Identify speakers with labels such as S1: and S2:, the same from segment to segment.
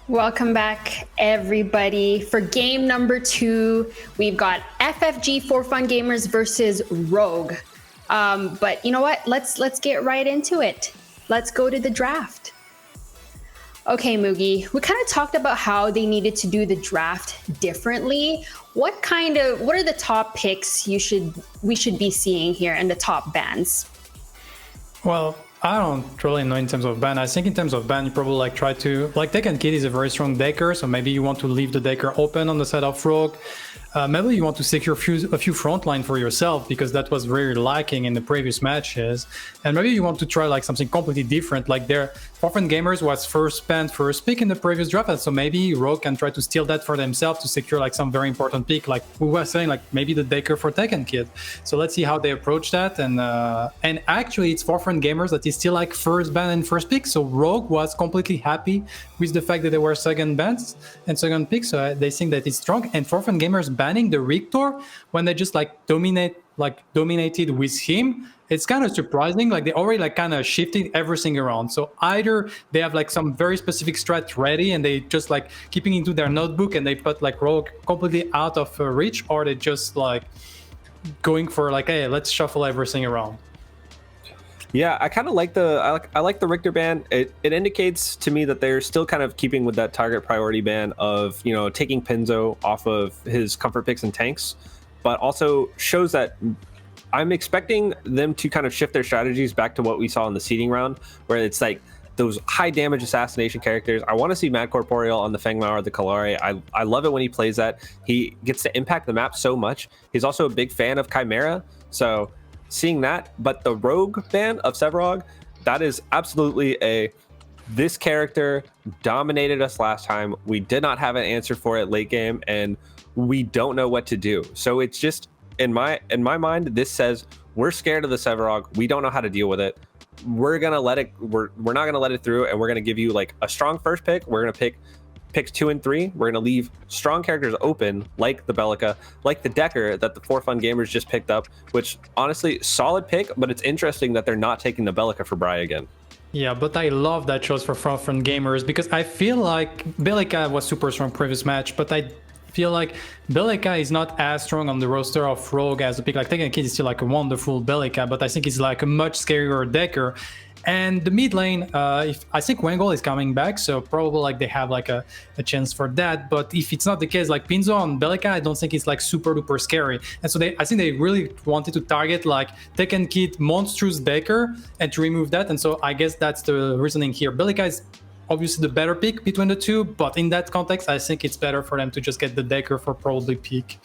S1: Welcome back, everybody. For game number 2, we've got FFG for Fun Gamers versus Rogue. But you know what? Let's get right into it. Let's go to the draft. Okay, Mugi, we kind of talked about how they needed to do the draft differently. What are the top picks we should be seeing here and the top bans?
S2: Well, I don't really know in terms of ban. I think in terms of ban, you probably try to Tekken Kid is a very strong decker, so maybe you want to leave the decker open on the side of Rogue. Maybe you want to secure a few frontline for yourself because that was very lacking in the previous matches. And maybe you want to try something completely different. Their Orphan Gamers was first pick in the previous draft, and so maybe Rogue can try to steal that for themselves to secure some very important pick. Like we were saying, maybe the decker for Tekken Kid. So let's see how they approach that. And actually, it's Orphan Gamers that is still first ban and first pick. So Rogue was completely happy with the fact that they were second bans and second pick. So they think that it's strong. And Orphan Gamers banning the Rictor when they just dominated with him, it's kind of surprising. They already kind of shifted everything around. So either they have some very specific strat ready and they just keeping into their notebook and they put Rogue completely out of reach, or they just going for hey, let's shuffle everything around.
S3: Yeah, I kind of like I like the Richter ban. It indicates to me that they're still kind of keeping with that target priority ban of taking Pinzo off of his comfort picks and tanks, but also shows that I'm expecting them to kind of shift their strategies back to what we saw in the seeding round, where it's those high damage assassination characters. I want to see Mad Corporeal on the Fengmao or the Kalari. I love it when he plays that. He gets to impact the map so much. He's also a big fan of Chimera, so seeing that. But the Rogue ban of Sevarog, that is absolutely this character dominated us last time. We did not have an answer for it late game, and we don't know what to do. So it's just in my mind, this says we're scared of the Sevarog. We don't know how to deal with it. We're gonna let it. We're not gonna let it through, and we're gonna give you a strong first pick. We're gonna pick picks 2 and 3. We're gonna leave strong characters open, like the Bellica, like the Decker that the For Fun Gamers just picked up. Which honestly, solid pick, but it's interesting that they're not taking the Bellica for Bry again.
S2: Yeah, but I love that choice for Front Gamers because I feel like Bellica was super strong previous match, but I feel like Bellica is not as strong on the roster of Rogue as a pick. Tekken Kid is still a wonderful Bellica, but I think it's a much scarier decker. And the mid lane, I think Wengol is coming back, so probably they have a chance for that. But if it's not the case, Pinzo on Bellica, I don't think it's super duper scary. And so I think they really wanted to target Tekken Kid monstrous decker and to remove that. And so I guess that's the reasoning here. Bellica is obviously the better pick between the two, but in that context, I think it's better for them to just get the decker for probably peak.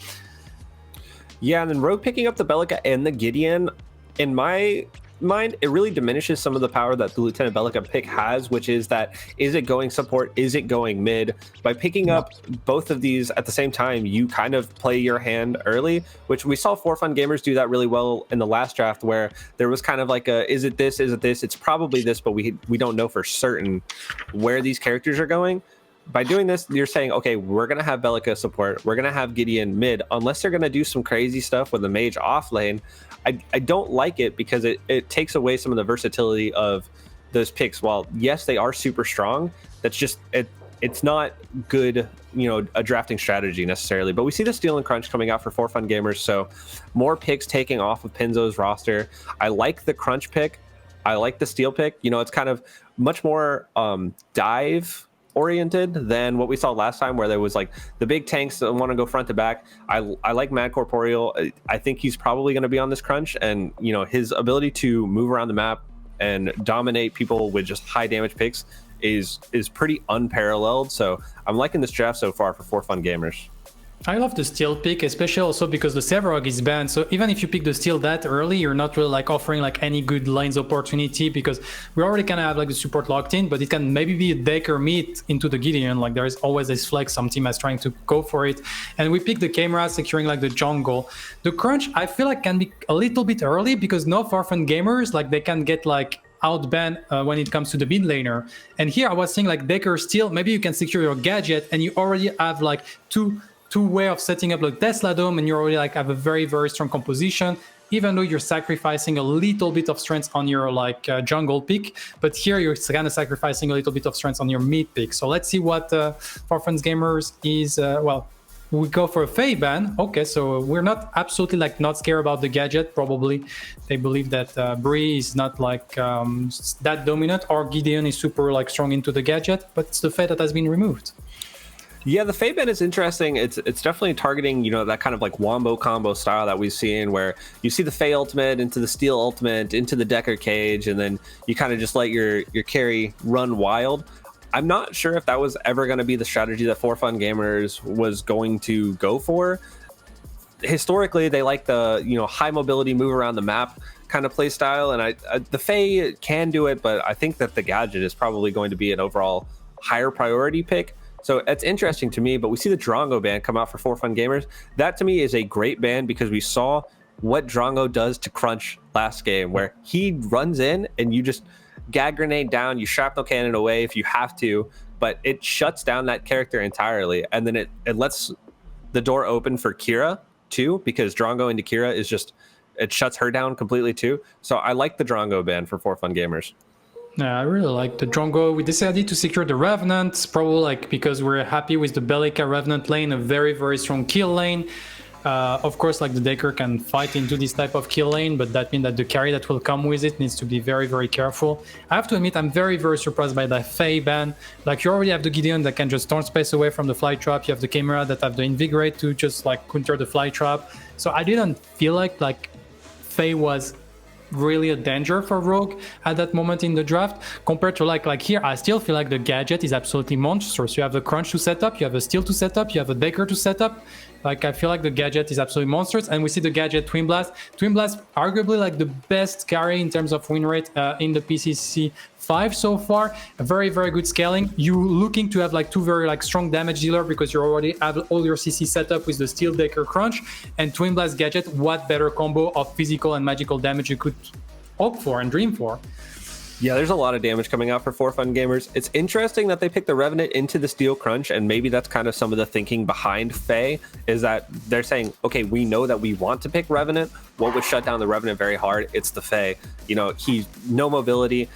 S3: Yeah, and then Rogue picking up the Bellica and the Gideon, in my mind, it really diminishes some of the power that the Lieutenant Bellica pick has, which is that, is it going support, is it going mid? By picking up both of these at the same time, you kind of play your hand early, which we saw For Fun Gamers do that really well in the last draft, where there was kind of is it this, is it this? It's probably this, but we don't know for certain where these characters are going. By doing this, you're saying, okay, we're going to have Bellica support, we're going to have Gideon mid, unless they're going to do some crazy stuff with the mage off lane. I don't like it because it takes away some of the versatility of those picks. While yes, they are super strong, that's just it's not good, a drafting strategy necessarily. But we see the Steal and Crunch coming out for For Fun Gamers, so more picks taking off of Pinzo's roster. I like the Crunch pick. I like the Steal pick. It's kind of much more dive oriented than what we saw last time, where there was the big tanks that want to go front to back. I like Mad Corporeal. I think he's probably going to be on this Crunch, and his ability to move around the map and dominate people with just high damage picks is pretty unparalleled. So I'm liking this draft so far for Fun Gamers.
S2: I love the Steal pick, especially also because the Sevarog is banned. So even if you pick the Steal that early, you're not really offering any good lanes opportunity, because we already kind of have the support locked in, but it can maybe be a decker meet into the Gideon. There is always this flex, some team is trying to go for it. And we pick the camera securing the jungle. The Crunch, I feel can be a little bit early, because no Orphan Gamers, they can get outban when it comes to the mid laner. And here I was saying decker Steal, maybe you can secure your gadget and you already have two way of setting up Tesla Dome, and you already have a very, very strong composition. even though you're sacrificing a little bit of strength on your like jungle pick, but here you're kind of sacrificing a little bit of strength on your mid pick. So let's see what For Fun Gamers is, we go for a Faye ban. Okay, so we're not absolutely like not scared about the gadget. Probably they believe that Bree is not like that dominant, or Gideon is super like strong into the gadget, but it's the Faye that has been removed.
S3: Yeah, the Faye ban is interesting. It's definitely targeting, that kind of like wombo combo style that we've seen, where you see the Faye ultimate into the Steel ultimate into the Decker cage, and then you kind of just let your carry run wild. I'm not sure if that was ever going to be the strategy that For Fun Gamers was going to go for. Historically, they like the high mobility, move around the map kind of play style, and the Faye can do it, but I think that the gadget is probably going to be an overall higher priority pick. So it's interesting to me, but we see the Drongo ban come out for Fun Gamers. That to me is a great ban because we saw what Drongo does to Crunch last game, where he runs in and you just gag grenade down, you shrapnel cannon away if you have to, but it shuts down that character entirely. And then it lets the door open for Kira too, because Drongo into Kira is just, it shuts her down completely too. So I like the Drongo ban for Fun Gamers.
S2: Yeah, I really like the Drongo. We decided to secure the Revenant, probably like because we're happy with the Belica Revenant lane, a very, very strong kill lane. Of course, like the Decker can fight into this type of kill lane, but that means that the carry that will come with it needs to be very, very careful. I have to admit, I'm very, very surprised by that Faye ban. Like, you already have the Gideon that can just turn space away from the fly trap. You have the Chimera that have the Invigorate to just like counter the fly trap. So I didn't feel like Faye was really a danger for Rogue at that moment in the draft. Compared to like here, I still feel like the gadget is absolutely monstrous. You have the Crunch to set up, you have a Steel to set up, you have a Decker to set up. Like, I feel like the gadget is absolutely monstrous, and we see the gadget Twin Blast. Twin Blast, arguably like the best carry in terms of win rate in the PCC 5 so far. A very, very good scaling. You looking to have like two very like strong damage dealer because you already have all your CC set up with the Steel, Decker, Crunch, and Twin Blast gadget. What better combo of physical and magical damage you could hope for and dream for?
S3: Yeah, there's a lot of damage coming out for Fun Gamers. It's interesting that they picked the Revenant into the Steel Crunch, and maybe that's kind of some of the thinking behind Faye, is that they're saying, okay, we know that we want to pick Revenant. What would shut down the Revenant very hard? It's the Faye. He's no mobility.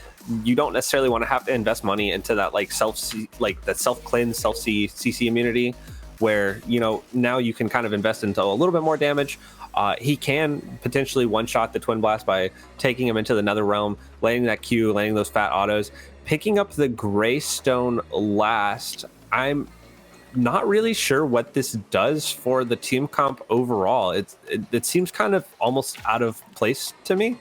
S3: You don't necessarily want to have to invest money into that self-cleanse, CC immunity, where, now you can kind of invest into a little bit more damage. He can potentially one-shot the Twin Blast by taking him into the Nether Realm, landing that Q, landing those fat autos, picking up the Greystone last. I'm not really sure what this does for the team comp overall. It seems kind of almost out of place to me.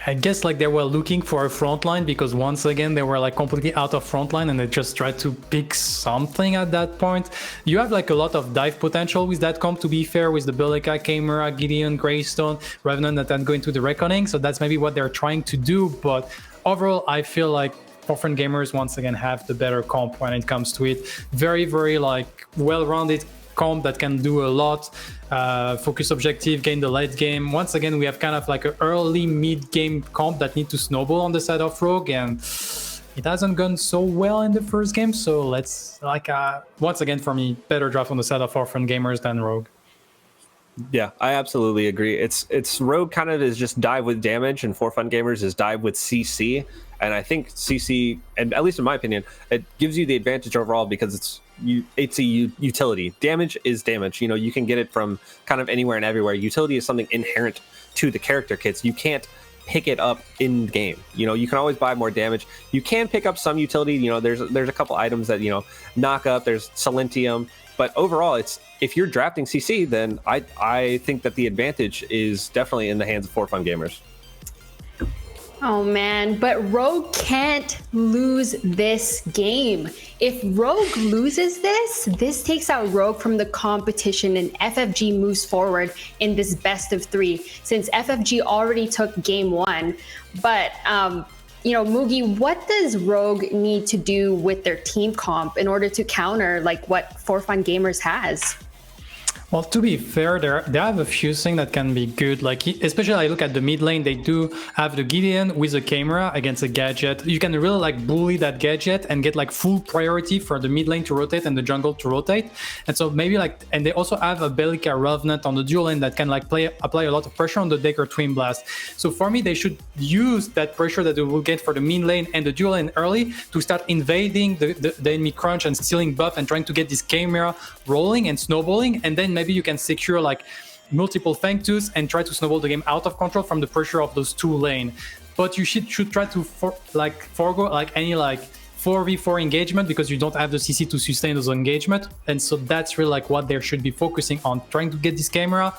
S2: I guess like they were looking for a frontline because once again they were like completely out of frontline and they just tried to pick something at that point. You have like a lot of dive potential with that comp, to be fair, with the Belica, Chimera, Gideon, Greystone, Revenant that then go into the Reckoning. So that's maybe what they're trying to do. But overall, I feel like For Fun Gamers once again have the better comp when it comes to it. Very, very like well-rounded comp that can do a lot. Focus objective, gain the late game. Once again, we have kind of like an early mid-game comp that need to snowball on the side of Rogue, and it hasn't gone so well in the first game. So let's once again, for me, better draft on the side of For Fun Gamers than Rogue.
S3: Yeah, I absolutely agree. It's Rogue kind of is just dive with damage, and For Fun Gamers is dive with CC. And I think CC, and at least in my opinion, it gives you the advantage overall because it's a utility. Damage is damage. You can get it from kind of anywhere and everywhere. Utility is something inherent to the character kits. You can't pick it up in game. You can always buy more damage. You can pick up some utility. There's a couple items that knock up. There's Silentium, but overall, it's if you're drafting CC, then I think that the advantage is definitely in the hands of For Fun Gamers.
S1: Oh man, but Rogue can't lose this game. If Rogue loses this takes out Rogue from the competition and FFG moves forward in this best of 3, since FFG already took game 1. But, Mugi, what does Rogue need to do with their team comp in order to counter like what For Fun Gamers has?
S2: Well, to be fair, they have a few things that can be good. Like, especially I look at the mid lane, they do have the Gideon with a camera against a gadget. You can really like bully that gadget and get like full priority for the mid lane to rotate and the jungle to rotate. And so maybe like, and they also have a Bellica Revenant on the dual lane that can like apply a lot of pressure on the Decker Twin Blast. So for me, they should use that pressure that they will get for the mid lane and the dual lane early to start invading the enemy crunch and stealing buff and trying to get this camera rolling and snowballing, and then maybe you can secure like multiple Fang Tooths and try to snowball the game out of control from the pressure of those two lanes. But you should try to forego like any like 4v4 engagement because you don't have the CC to sustain those engagement. And so that's really like what they should be focusing on, trying to get this camera,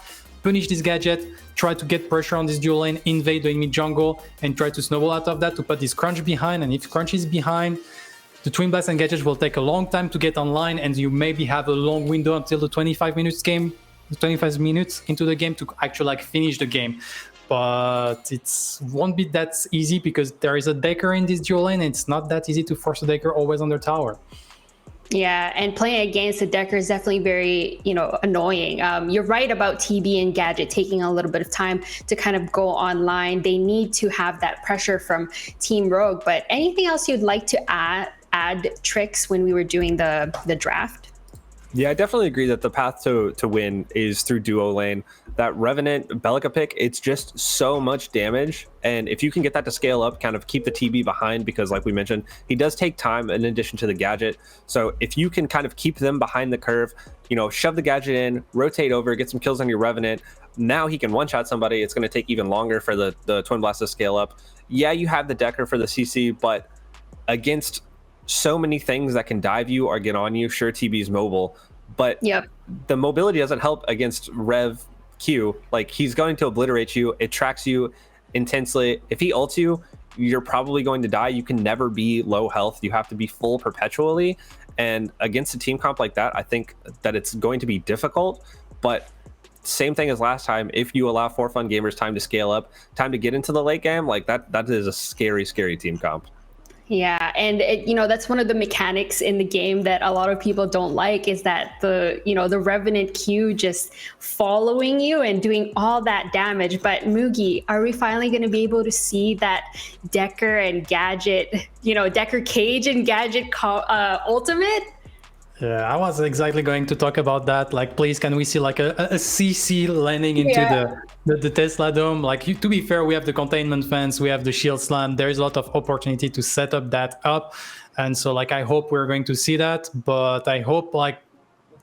S2: punish this gadget, try to get pressure on this dual lane, invade the enemy jungle, and try to snowball out of that to put this crunch behind. And if crunch is behind, the Twin Blast and gadgets will take a long time to get online, and you maybe have a long window until the 25 minutes into the game to actually like finish the game. But it won't be that easy because there is a Decker in this dual lane, and it's not that easy to force a Decker always on their tower.
S1: Yeah, and playing against the Decker is definitely very, annoying. You're right about TB and Gadget taking a little bit of time to kind of go online. They need to have that pressure from Team Rogue. But anything else you'd like to add tricks when we were doing the draft?
S3: Yeah, I definitely agree that the path to win is through duo lane. That Revenant Bellica pick, it's just so much damage. And if you can get that to scale up, kind of keep the TB behind, because like we mentioned, he does take time in addition to the gadget. So if you can kind of keep them behind the curve, shove the gadget in, rotate over, get some kills on your Revenant. Now he can one-shot somebody. It's going to take even longer for the Twin Blast to scale up. Yeah, you have the Decker for the CC, but against so many things that can dive you or get on you, sure, TB's mobile, but the mobility doesn't help against Rev Q. Like, he's going to obliterate you. It tracks you intensely. If he ults you, you're probably going to die. You can never be low health. You have to be full perpetually. And against a team comp like that, I think that it's going to be difficult. But same thing as last time, if you allow 4FUN gamers time to scale up, time to get into the late game, like that is a scary, scary team comp.
S1: Yeah, and that's one of the mechanics in the game that a lot of people don't like, is that the Revenant Q just following you and doing all that damage. But Mugi, are we finally going to be able to see that Decker and Gadget, Decker Cage and Gadget ultimate?
S2: Yeah, I was exactly going to talk about that. Like, please, can we see like a CC landing into the Tesla Dome? Like, to be fair, we have the containment fence, we have the shield slam. There is a lot of opportunity to set up that up. And so, like, I hope we're going to see that. But I hope, like,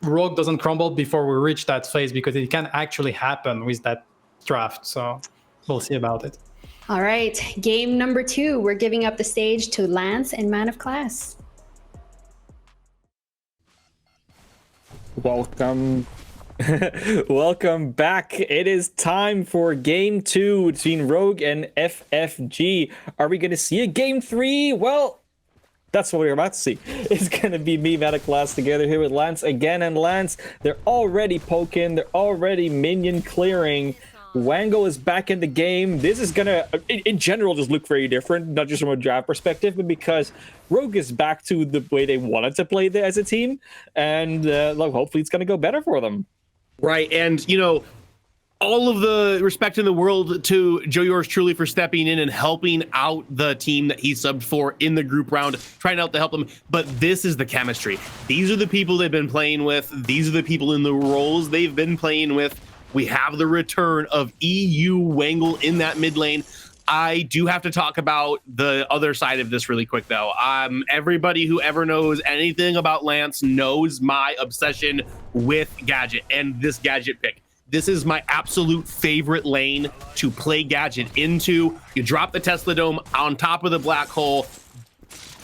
S2: Rogue doesn't crumble before we reach that phase, because it can actually happen with that draft. So we'll see about it.
S1: All right, game number 2. We're giving up the stage to Lance and Man of Class.
S4: Welcome back. It is time for game 2 between Rogue and FFG. Are we going to see a game 3? Well, that's what we're about to see. It's going to be me, Man of Class, together here with Lance again. And Lance, they're already poking. They're already minion clearing. Wango is back in the game. This is going to, in general, just look very different, not just from a draft perspective, but because Rogue is back to the way they wanted to play as a team. And hopefully it's going to go better for them.
S5: Right. And, all of the respect in the world to Joe yours truly for stepping in and helping out the team that he subbed for in the group round, trying out to help them. But this is the chemistry. These are the people they've been playing with. These are the people in the roles they've been playing with. We have the return of EU Wangle in that mid lane. I do have to talk about the other side of this really quick, though. Everybody who ever knows anything about Lance knows my obsession with Gadget and this Gadget pick. This is my absolute favorite lane to play Gadget into. You drop the Tesla Dome on top of the black hole.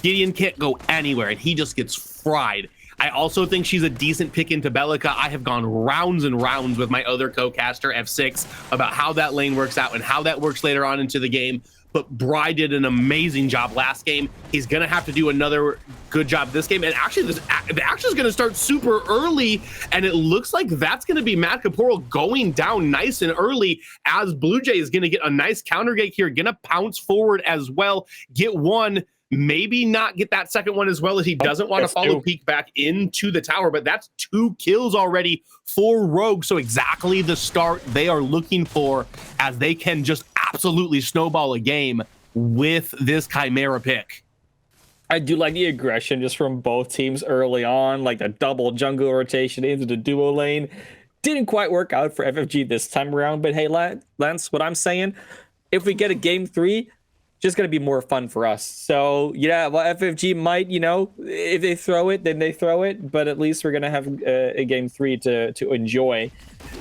S5: Gideon can't go anywhere, and he just gets fried. I also think she's a decent pick into Bellica. I have gone rounds and rounds with my other co-caster, F6, about how that lane works out and how that works later on into the game. But Bry did an amazing job last game. He's going to have to do another good job this game. And actually, the action is going to start super early. And it looks like that's going to be Matt Caporal going down nice and early, as Blue Jay is going to get a nice counter gate here, going to pounce forward as well, get one. maybe not get that second one as well, as he doesn't want to follow Peak back into the tower, but that's 2 kills already for Rogue. So exactly the start they are looking for, as they can just absolutely snowball a game with this Chimera pick.
S4: I do like the aggression just from both teams early on, like the double jungle rotation into the duo lane. Didn't quite work out for FFG this time around, but hey, Lance, what I'm saying, if we get a game 3, just going to be more fun for us. So yeah, well, FFG might, if they throw it, then they throw it, but at least we're going to have a game 3 to enjoy,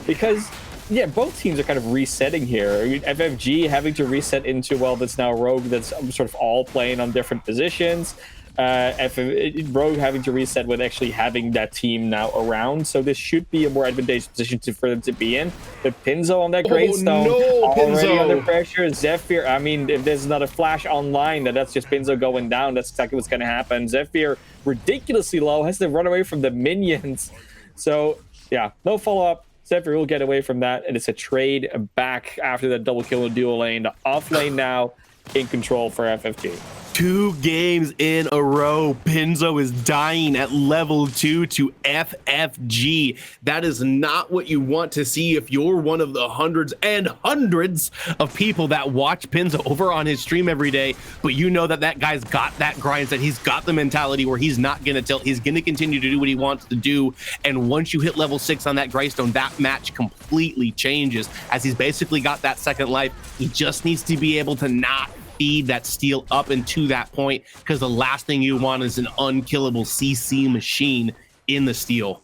S4: because yeah, both teams are kind of resetting here. I mean, FFG having to reset into, well, that's now Rogue that's sort of all playing on different positions. Rogue having to reset with actually having that team now around. So this should be a more advantageous position for them to be in. But Pinzo on that Greystone, already under pressure. Zephyr, I mean, if there's not a flash online, that's just Pinzo going down. That's exactly what's going to happen. Zephyr, ridiculously low, has to run away from the minions. So yeah, no follow-up. Zephyr will get away from that, and it's a trade back after the double kill in duo lane. The off lane now in control for FFG.
S5: 2 games in a row, Pinzo is dying at level 2 to FFG. That is not what you want to see if you're one of the hundreds and hundreds of people that watch Pinzo over on his stream every day. But you know that guy's got that grind, that he's got the mentality where he's not going to tilt. He's going to continue to do what he wants to do. And once you hit level 6 on that Greystone, that match completely changes, as he's basically got that second life. He just needs to be able to not feed that steal up into that point, because the last thing you want is an unkillable CC machine in the steal.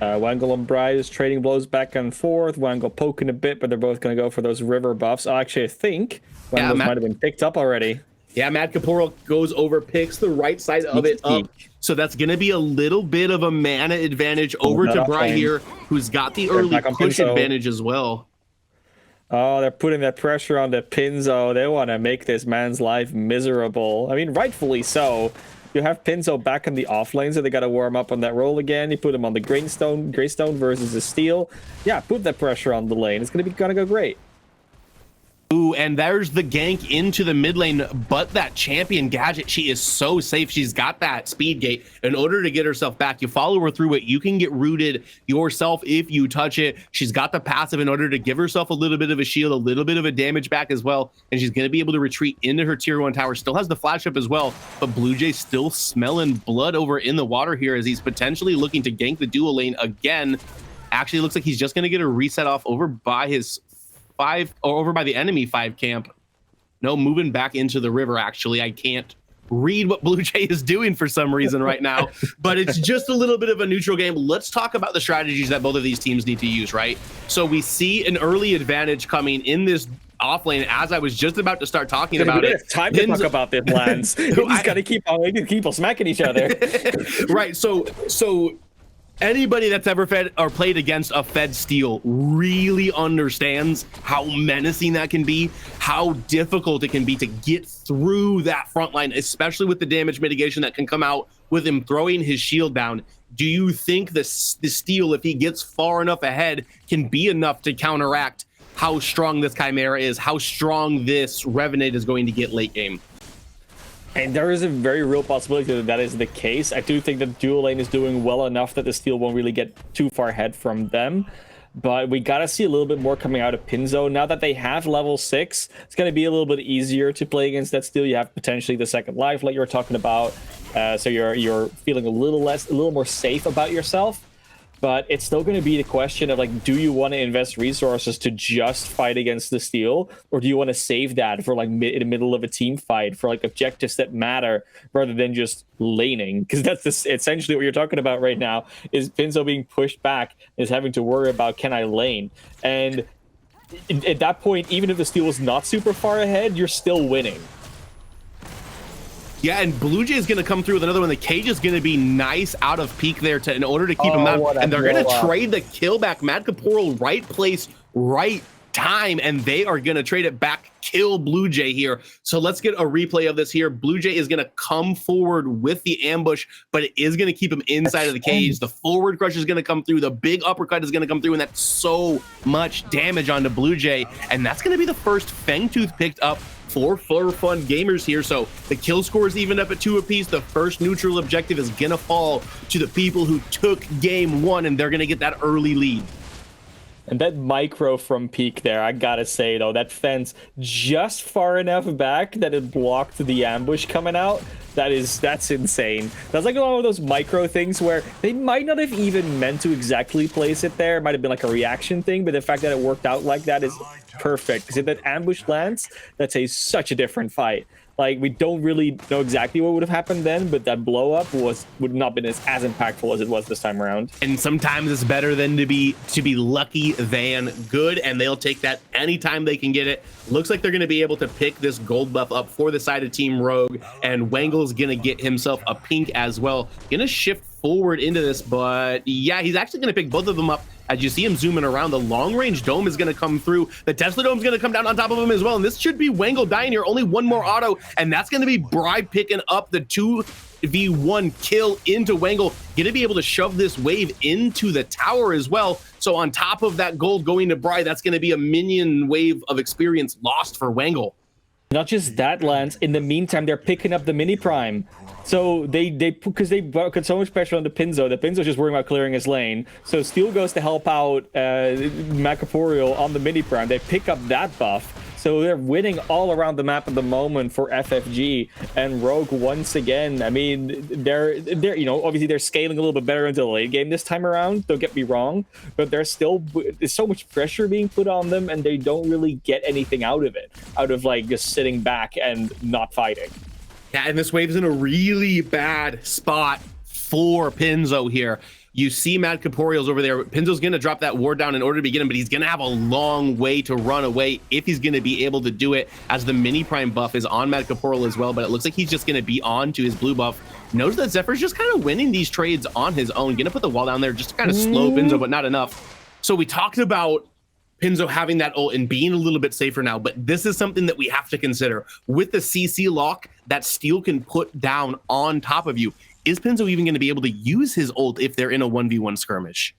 S4: Wangle and Bride is trading blows back and forth. Wangle poking a bit, but they're both going to go for those river buffs. Actually, I think Wangle might have been picked up already.
S5: Yeah, Mad Caporal goes over, picks the right side of it up. So that's going to be a little bit of a mana advantage over to Bride here, who's got the early push advantage as well.
S4: Oh, they're putting that pressure on the Pinzo. They want to make this man's life miserable. I mean, rightfully so. You have Pinzo back in the off lane, so they got to warm up on that roll again. You put him on the Greystone versus the Steel. Yeah, put that pressure on the lane. It's gonna go great.
S5: Ooh, and there's the gank into the mid lane, but that champion Gadget, she is so safe. She's got that speed gate. In order to get herself back, you follow her through it. You can get rooted yourself if you touch it. She's got the passive in order to give herself a little bit of a shield, a little bit of a damage back as well. And she's going to be able to retreat into her tier 1 tower. Still has the flash up as well, but Blue Jay still smelling blood over in the water here, as he's potentially looking to gank the dual lane again. Actually, it looks like he's just going to get a reset off over by his 5, or over by the enemy 5 camp. No, moving back into the river. Actually, I can't read what Blue Jay is doing for some reason right now, but it's just a little bit of a neutral game. Let's talk about the strategies that both of these teams need to use, right? So we see an early advantage coming in this off lane, as I was just about to start talking about it.
S4: Time to talk about this, Lance. He's got to keep on smacking each other.
S5: Right. So anybody that's ever fed or played against a fed steal really understands how menacing that can be, how difficult it can be to get through that front line, especially with the damage mitigation that can come out with him throwing his shield down. Do you think the steal, if he gets far enough ahead, can be enough to counteract how strong this Chimera is, how strong this Revenant is going to get late game?
S4: And there is a very real possibility that is the case. I do think that dual lane is doing well enough that the steal won't really get too far ahead from them. But we got to see a little bit more coming out of Pinzo. Now that they have level 6, it's going to be a little bit easier to play against that steal. You have potentially the second life like you were talking about. So you're feeling a little more safe about yourself. But it's still going to be the question of, like, do you want to invest resources to just fight against the steal, or do you want to save that for, like, in the middle of a team fight for, like, objectives that matter rather than just laning? Because that's essentially what you're talking about right now, is Pinzo being pushed back, is having to worry about, can I lane? And at that point, even if the steal is not super far ahead, you're still winning.
S5: Yeah, and Blue Jay is going to come through with another one. The cage is going to be nice out of peak there in order to keep him out. And they're going to trade the kill back. Mad Caporal, right place, right time. And they are going to trade it back, kill Blue Jay here. So let's get a replay of this here. Blue Jay is going to come forward with the ambush, but it is going to keep him inside of the cage. The forward crush is going to come through. The big uppercut is going to come through. And that's so much damage onto Blue Jay. And that's going to be the first Fangtooth picked up for fun gamers here. So the kill score is even up at 2 apiece. The first neutral objective is gonna fall to the people who took game 1, and they're gonna get that early lead.
S4: And that micro from Peak there, I gotta say though, that fence just far enough back that it blocked the ambush coming out. That's insane. That's like one of those micro things where they might not have even meant to exactly place it there. It might have been like a reaction thing, but the fact that it worked out like that is perfect. Because if that ambush lands, that's such a different fight. Like, we don't really know exactly what would have happened then, but that blow up would not been as impactful as it was this time around.
S5: And sometimes it's better than to be lucky than good, and they'll take that anytime they can get it. Looks like they're going to be able to pick this gold buff up for the side of Team Rogue, and Wangle's going to get himself a pink as well. Going to shift forward into this, but yeah, he's actually going to pick both of them up. As you see him zooming around, the long-range dome is going to come through. The Tesla dome's going to come down on top of him as well. And this should be Wangle dying here. Only one more auto, and that's going to be Bri picking up the 2v1 kill into Wangle. Going to be able to shove this wave into the tower as well. So on top of that gold going to Bri, that's going to be a minion wave of experience lost for Wangle.
S4: Not just that, Lance. In the meantime, they're picking up the mini prime. So because they put so much pressure on the Pinzo's just worrying about clearing his lane. So Steel goes to help out Macaporeal on the mini prime. They pick up that buff. So they're winning all around the map at the moment for FFG and Rogue once again. I mean, they're obviously they're scaling a little bit better into the late game this time around. Don't get me wrong, but there's so much pressure being put on them, and they don't really get anything out of it. Out of like just sitting back and not fighting.
S5: Yeah, and this wave's in a really bad spot for Pinzo here. You see Mad Corporeal's over there. Pinzo's going to drop that ward down in order to begin him, but he's going to have a long way to run away if he's going to be able to do it, as the mini prime buff is on Mad Corporeal as well, but it looks like he's just going to be on to his blue buff. Knows that Zephyr's just kind of winning these trades on his own. Going to put the wall down there just to kind of slow Pinzo, but not enough. So we talked about Pinzo having that ult and being a little bit safer now, but this is something that we have to consider. With the CC lock that Steel can put down on top of you, is Pinzo even going to be able to use his ult if they're in a 1v1 skirmish?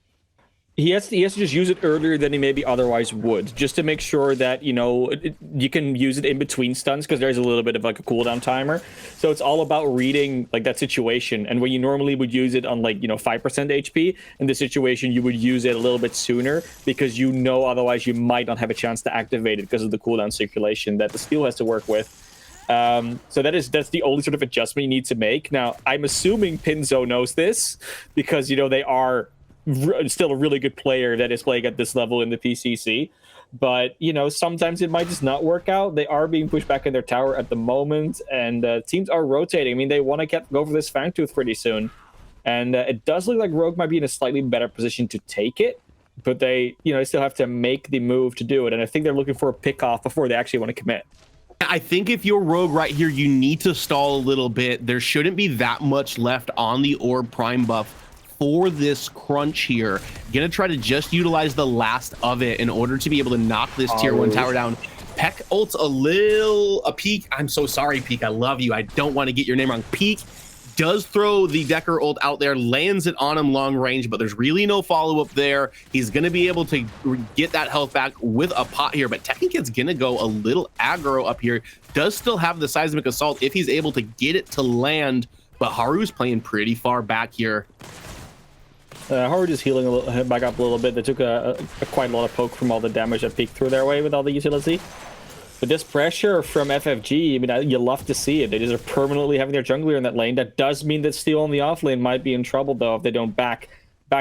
S4: He has to just use it earlier than he maybe otherwise would, just to make sure that, you can use it in between stuns, because there's a little bit of like a cooldown timer. So it's all about reading like that situation. And when you normally would use it on 5% HP, in this situation, you would use it a little bit sooner, because otherwise you might not have a chance to activate it because of the cooldown circulation that the Steel has to work with. So that's the only sort of adjustment you need to make. Now, I'm assuming Pinzo knows this, because, they are still a really good player that is playing at this level in the PCC. But, sometimes it might just not work out. They are being pushed back in their tower at the moment, and teams are rotating. I mean, they want to go for this Fangtooth pretty soon. And it does look like Rogue might be in a slightly better position to take it, but they, still have to make the move to do it. And I think they're looking for a pick-off before they actually want to commit.
S5: I think if you're Rogue right here, you need to stall a little bit. There shouldn't be that much left on the Orb Prime buff for this crunch here. Gonna try to just utilize the last of it in order to be able to knock this tier 1 tower down. Peck ults a Peak. I'm so sorry, Peak. I love you. I don't want to get your name wrong. Peak does throw the Decker ult out there, lands it on him long range, but there's really no follow-up there. He's going to be able to get that health back with a pot here, but Tekkenkid's going to go a little aggro up here. Does still have the Seismic Assault if he's able to get it to land, but Haru's playing pretty far back here.
S4: Haru just healing back up a little bit. They took quite a lot of poke from all the damage that peeked through their way with all the utility. But this pressure from FFG, I mean, you love to see it. They just are permanently having their jungler in that lane. That does mean that Steel on the off lane might be in trouble, though, if they don't back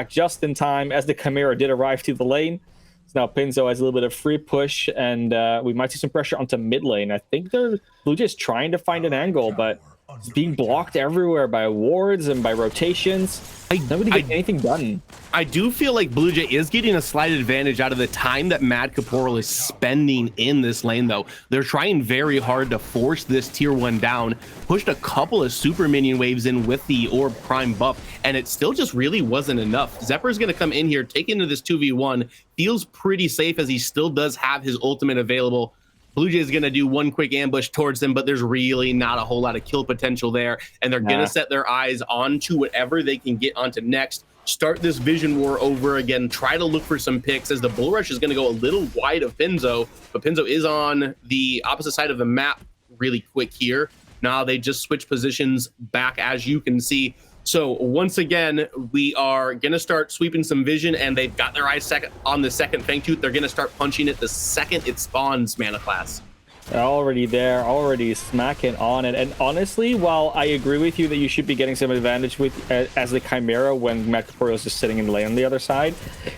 S4: just in time, as the Chimera did arrive to the lane. So now Pinzo has a little bit of free push, and we might see some pressure onto mid lane. I think Blue Jays trying to find an angle, but it's being blocked everywhere by wards and by rotations. Nobody getting anything done.
S5: I do feel like Blue Jay is getting a slight advantage out of the time that Mad Corporeal is spending in this lane, though. They're trying very hard to force this tier 1 down, pushed a couple of super minion waves in with the Orb Prime buff, and it still just really wasn't enough. Zephyr's going to come in here, take into this 2v1, feels pretty safe as he still does have his ultimate available. Blue Jay's going to do one quick ambush towards them, but there's really not a whole lot of kill potential there, and they're going to set their eyes onto whatever they can get onto next. start this vision war over again, try to look for some picks, as the bull rush is going to go a little wide of Pinzo, but Pinzo is on the opposite side of the map really quick here. Now they just switch positions back, as you can see. So once again, we are going to start sweeping some vision, and they've got their eyes on the second Fang Tooth. They're going to start punching it the second it spawns, Mana Class.
S4: They're already there, already smacking on it. And honestly, while I agree with you that you should be getting some advantage with as the Chimera when Mad Corporeal is just sitting in lane on the other side,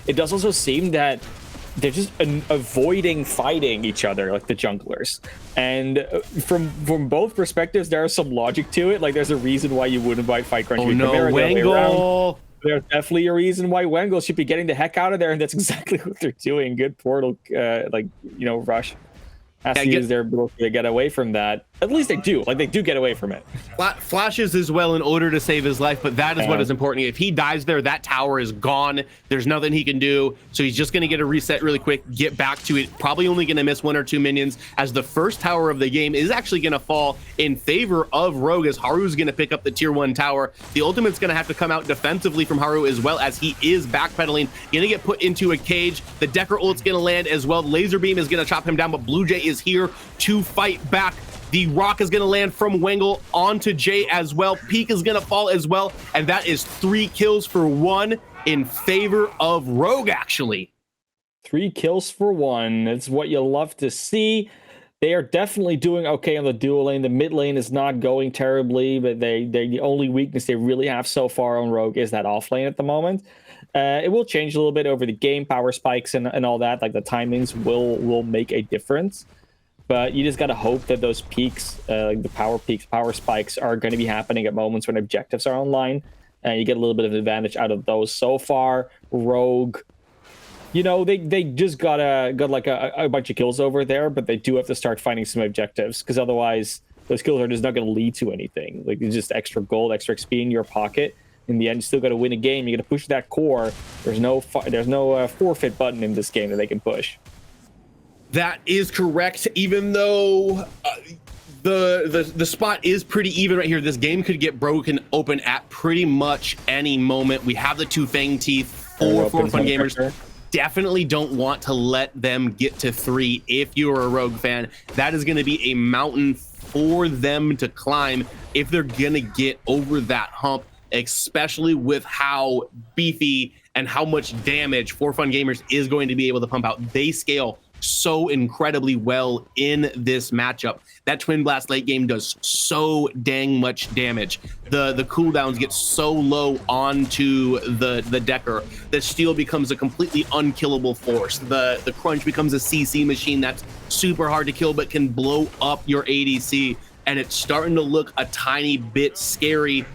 S4: it does also seem that they're just avoiding fighting each other, like the junglers. And from both perspectives, there is some logic to it. Like, there's a reason why you wouldn't fight Crunchy.
S5: Oh no, Wangle!
S4: There's definitely a reason why Wangle should be getting the heck out of there, and that's exactly what they're doing. Good portal, rush. Has to use their ability to get away from that. At least they do. Like, they do get away from it.
S5: Flashes as well in order to save his life, but that is what is important. If he dies there, that tower is gone. There's nothing he can do. So he's just going to get a reset really quick, get back to it. Probably only going to miss 1 or 2 minions, as the first tower of the game is actually going to fall in favor of Rogue, as Haru's going to pick up the tier 1 tower. The ultimate's going to have to come out defensively from Haru, as well, as he is backpedaling. Going to get put into a cage. The Decker ult's going to land as well. Laser beam is going to chop him down, but Blue Jay is here to fight back. The rock is going to land from Wangle onto Jay as well. Peak is going to fall as well. And that is 3 kills for 1 in favor of Rogue, actually.
S4: 3 kills for 1. That's what you love to see. They are definitely doing okay on the dual lane. The mid lane is not going terribly, but the only weakness they really have so far on Rogue is that off lane at the moment. It will change a little bit over the game. Power spikes and all that. Like, the timings will make a difference. But you just got to hope that those peaks, like the power peaks, power spikes, are going to be happening at moments when objectives are online. And you get a little bit of advantage out of those. So far, Rogue, they just got like a bunch of kills over there, but they do have to start finding some objectives, because otherwise those kills are just not going to lead to anything. Like, it's just extra gold, extra XP in your pocket. In the end, you still got to win a game. You got to push that core. There's no forfeit button in this game that they can push.
S5: That is correct. Even though the spot is pretty even right here, this game could get broken open at pretty much any moment. We have the 2 Fang Teeth for Fun Gamers. Definitely don't want to let them get to 3 if you're a Rogue fan. That is going to be a mountain for them to climb if they're going to get over that hump, especially with how beefy and how much damage For Fun Gamers is going to be able to pump out. They scale so incredibly well in this matchup. That Twin Blast late game does so dang much damage. The cooldowns get so low onto the Decker that Steel becomes a completely unkillable force. The Crunch becomes a CC machine that's super hard to kill but can blow up your ADC, and it's starting to look a tiny bit scary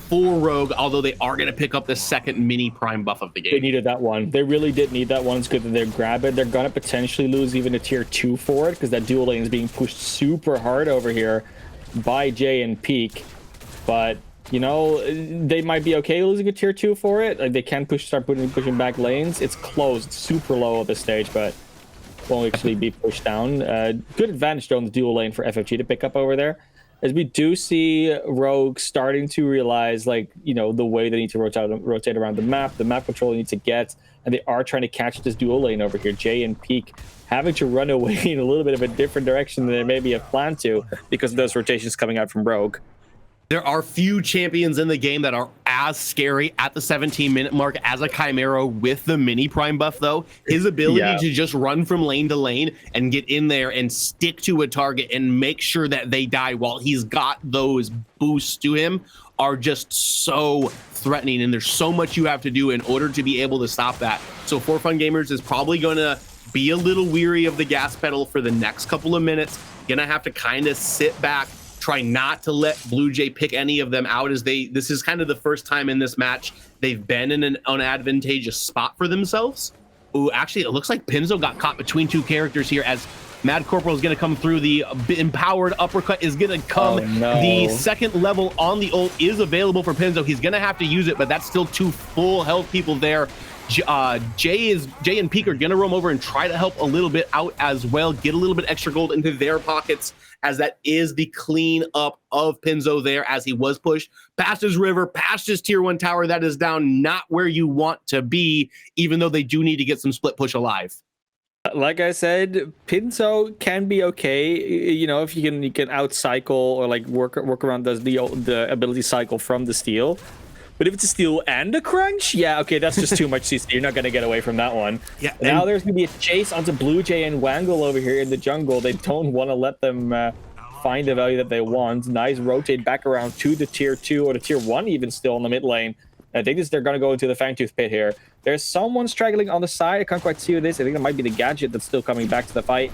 S5: for Rogue, although they are going to pick up the second mini prime buff of the game.
S4: They needed that one. They really did need that one. It's good that they grab it. They're going to potentially lose even a tier 2 for it, because that dual lane is being pushed super hard over here by Jay and Peak. But, they might be okay losing a tier 2 for it. Like, they can start pushing back lanes. It's closed, super low at this stage, but won't actually be pushed down. Good advantage, though, on the dual lane for FFG to pick up over there. As we do see Rogue starting to realize, the way they need to rotate around the map control they need to get, and they are trying to catch this dual lane over here. Jay and Peak having to run away in a little bit of a different direction than they maybe have planned to, because of those rotations coming out from Rogue.
S5: There are few champions in the game that are as scary at the 17-minute mark as a Chimera with the mini prime buff, though. His ability to just run from lane to lane and get in there and stick to a target and make sure that they die while he's got those boosts to him are just so threatening, and there's so much you have to do in order to be able to stop that. So For Fun Gamers is probably going to be a little weary of the gas pedal for the next couple of minutes. Gonna have to kind of sit back, try not to let Blue Jay pick any of them out, as this is kind of the first time in this match they've been in an unadvantageous spot for themselves. Ooh, actually, it looks like Pinzo got caught between 2 characters here, as Mad Corporal is going to come through. The empowered uppercut is going to come.
S4: Oh, no.
S5: The second level on the ult is available for Pinzo. He's going to have to use it, but that's still 2 full health people there. Jay and Peak are going to roam over and try to help a little bit out as well, get a little bit extra gold into their pockets as that is the clean up of Pinzo there as he was pushed past his river, past his tier 1 tower. That is down, not where you want to be, even though they do need to get some split push alive.
S4: Like I said, Pinzo can be okay, you know, if you can out cycle or like work around the ability cycle from the steal. But if it's a steal and a crunch, yeah, okay, that's just too much CC. You're not gonna get away from that one.
S5: Yeah.
S4: Now there's gonna be a chase onto Blue Jay and Wangle over here in the jungle. They don't want to let them find the value that they want. Nice rotate back around to the tier 2 or the tier 1 even still in the mid lane. I think they're going to go into the Fangtooth pit here. There's someone straggling on the side. I can't quite see who it is. I think it might be the Gadget that's still coming back to the fight.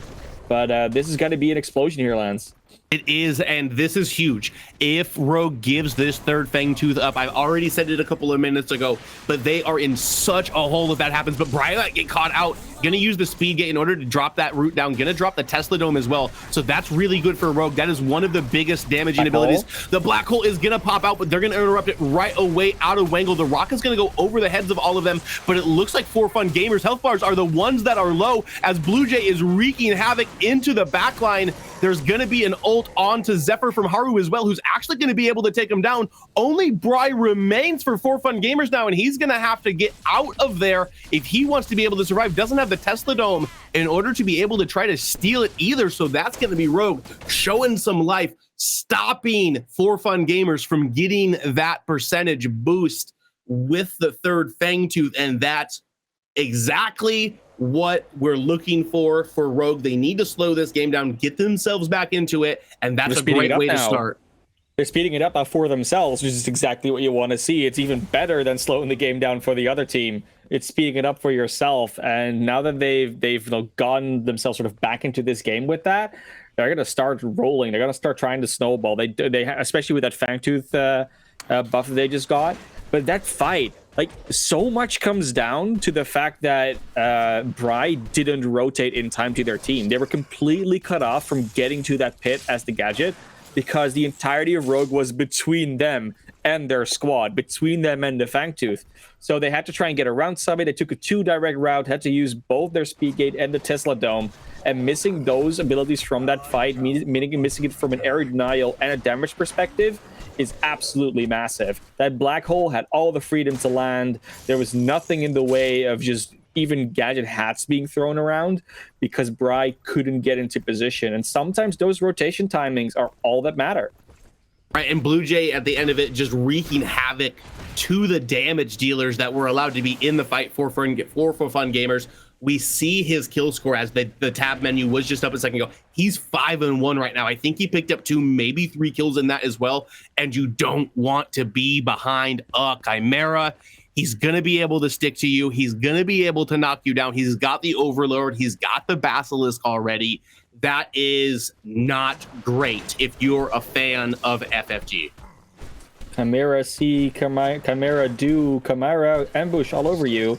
S4: But this is going to be an explosion here, Lance.
S5: It is, and this is huge. If Rogue gives this third Fangtooth up, I've already said it a couple of minutes ago, but they are in such a hole if that happens. But Brian might get caught out. Gonna use the speed gate in order to drop that root down. Gonna drop the Tesla Dome as well. So that's really good for Rogue. That is one of the biggest damaging abilities. The black hole is gonna pop out, but they're gonna interrupt it right away out of Wangle. The rock is gonna go over the heads of all of them, but it looks like For Fun Gamers health bars are the ones that are low as Blue Jay is wreaking havoc into the backline. There's gonna be an ult onto Zephyr from Haru as well, who's actually gonna be able to take him down. Only Bry remains for For Fun Gamers now, and he's gonna have to get out of there if he wants to be able to survive. Doesn't have the Tesla Dome in order to be able to try to steal it either, so that's gonna be Rogue showing some life, stopping For Fun Gamers from getting that percentage boost with the third Fangtooth, and that's exactly what we're looking for Rogue. They need to slow this game down, get themselves back into it, and that's a great way to start.
S4: They're speeding it up for themselves, which is exactly what you want to see. It's even better than slowing the game down for the other team. It's speeding it up for yourself, and now that they've gotten themselves sort of back into this game with that, they're gonna start rolling. They're gonna start trying to snowball. They especially with that Fangtooth buff that they just got. But that fight, like, so much comes down to the fact that Bry didn't rotate in time to their team. They were completely cut off from getting to that pit as the Gadget because the entirety of Rogue was between them and their squad, between them and the Fangtooth. So they had to try and get around somebody. They took a 2 direct route, had to use both their Speed Gate and the Tesla Dome, and missing those abilities from that fight, meaning missing it from an area denial and a damage perspective, is absolutely massive. That black hole had all the freedom to land. There was nothing in the way of just even Gadget hats being thrown around because Bry couldn't get into position. And sometimes those rotation timings are all that matter.
S5: Right, and Blue Jay at the end of it just wreaking havoc to the damage dealers that were allowed to be in the fight for fun gamers. We see his kill score as the tab menu was just up a second ago. He's 5-1 right now. I think he picked up 2, maybe 3 kills in that as well. And you don't want to be behind a Chimera. He's going to be able to stick to you. He's going to be able to knock you down. He's got the Overlord. He's got the Basilisk already. That is not great if you're a fan of FFG.
S4: Chimera see, Chimera do, Chimera ambush all over you.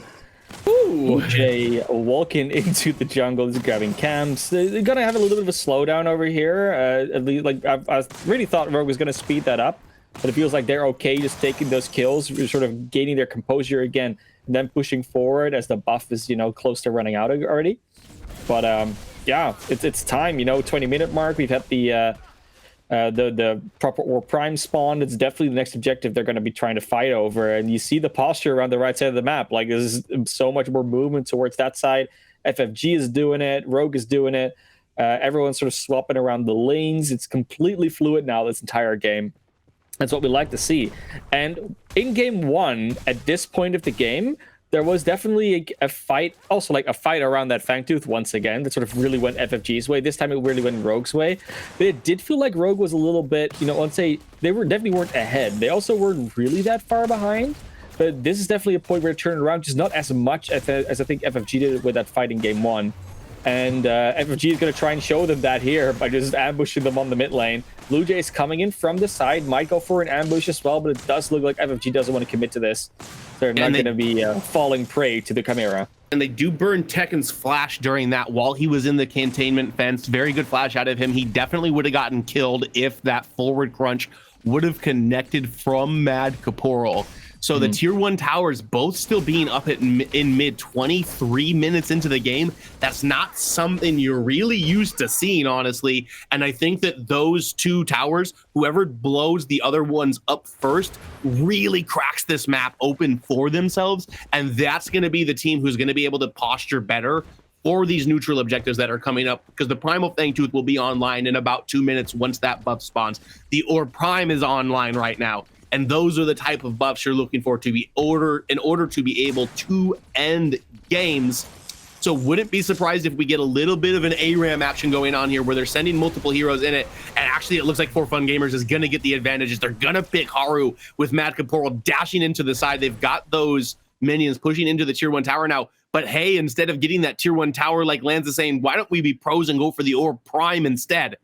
S4: Ooh. Jay walking into the jungle, is grabbing camps. They're gonna have a little bit of a slowdown over here. At least, like I really thought Rogue was gonna speed that up, but it feels like they're okay just taking those kills, sort of gaining their composure again, and then pushing forward as the buff is, you know, close to running out already. But yeah, it's time. You know, 20-minute mark. We've had the proper or prime spawn. It's definitely the next objective they're going to be trying to fight over, and you see the posture around the right side of the map. Like, there's so much more movement towards that side. FFG is doing it, Rogue is doing it, everyone's sort of swapping around the lanes. It's completely fluid now, this entire game. That's what we like to see. And in game 1, at this point of the game, there was definitely a fight, also like a fight around that Fangtooth once again, that sort of really went FFG's way. This time it really went Rogue's way. But it did feel like Rogue was a little bit, you know, let's say they definitely weren't ahead. They also weren't really that far behind. But this is definitely a point where it turned around, just not as much as I think FFG did with that fight in game 1. And FFG is going to try and show them that here by just ambushing them on the mid lane. Blue Jays coming in from the side, might go for an ambush as well, but it does look like FFG doesn't want to commit to this. They're not going to be falling prey to the Chimera.
S5: And they do burn Tekken's flash during that while he was in the containment fence. Very good flash out of him. He definitely would have gotten killed if that forward crunch would have connected from Mad Caporal. So the tier 1 towers both still being up in mid 23 minutes into the game. That's not something you're really used to seeing, honestly. And I think that those 2 towers, whoever blows the other ones up first, really cracks this map open for themselves. And that's going to be the team who's going to be able to posture better for these neutral objectives that are coming up, because the Primal Fangtooth will be online in about 2 minutes once that buff spawns. The Orb Prime is online right now. And those are the type of buffs you're looking for to be in order to be able to end games. So wouldn't be surprised if we get a little bit of an ARAM action going on here where they're sending multiple heroes in it. And actually, it looks like For Fun Gamers is going to get the advantages. They're going to pick Haru with Mad Caporal dashing into the side. They've got those minions pushing into the tier 1 tower now. But hey, instead of getting that tier 1 tower, like Lance is saying, why don't we be pros and go for the Orb Prime instead?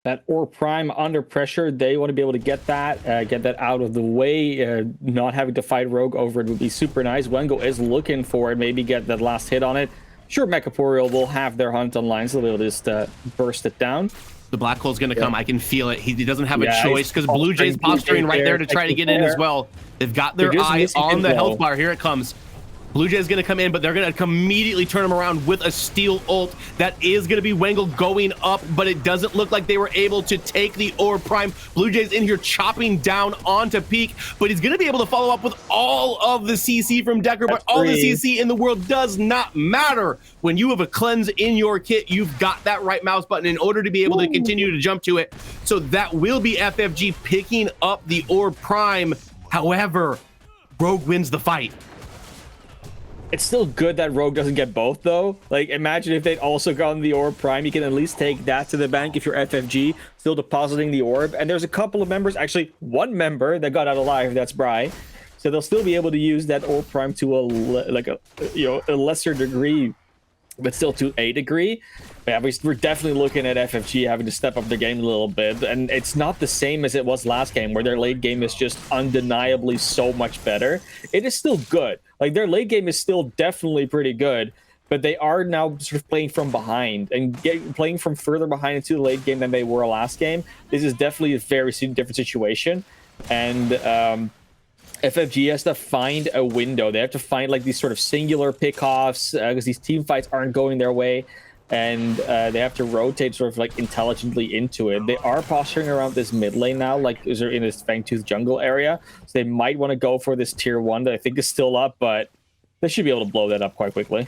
S4: That Orb Prime under pressure, they want to be able to get that out of the way. Not having to fight Rogue over it would be super nice. Wengo is looking for it, maybe get that last hit on it. Sure, Mechaporeal will have their hunt online, so they'll just burst it down.
S5: The Black Hole's going to come. I can feel it. He doesn't have a choice because Blue Jay's posturing right there to try to get in as well. They've got their eye on the health bar. Here it comes. Blue Jay's going to come in, but they're going to immediately turn him around with a steel ult. That is going to be Wengle going up, but it doesn't look like they were able to take the Orb Prime. Blue Jay's in here chopping down onto Peak, but he's going to be able to follow up with all of the CC from Decker, but all the CC in the world does not matter. When you have a cleanse in your kit, you've got that right mouse button in order to be able to continue to jump to it. So that will be FFG picking up the Orb Prime. However, Rogue wins the fight.
S4: It's still good that Rogue doesn't get both, though. Like, imagine if they'd also gotten the Orb Prime. You can at least take that to the bank if you're FFG, still depositing the Orb. And there's a couple of members, actually one member that got out alive, that's Bry. So they'll still be able to use that Orb Prime to a lesser degree, but still to a degree. Yeah, we're definitely looking at FFG having to step up their game a little bit. And it's not the same as it was last game, where their late game is just undeniably so much better. It is still good. Like, their late game is still definitely pretty good, but they are now sort of playing from behind and playing from further behind into the late game than they were last game. This is definitely a very different situation. And FFG has to find a window. They have to find like these sort of singular pickoffs because these team fights aren't going their way. And they have to rotate sort of like intelligently into it. They are posturing around this mid lane now, like is there in this Fangtooth jungle area. So they might want to go for this tier 1 that I think is still up, but they should be able to blow that up quite quickly.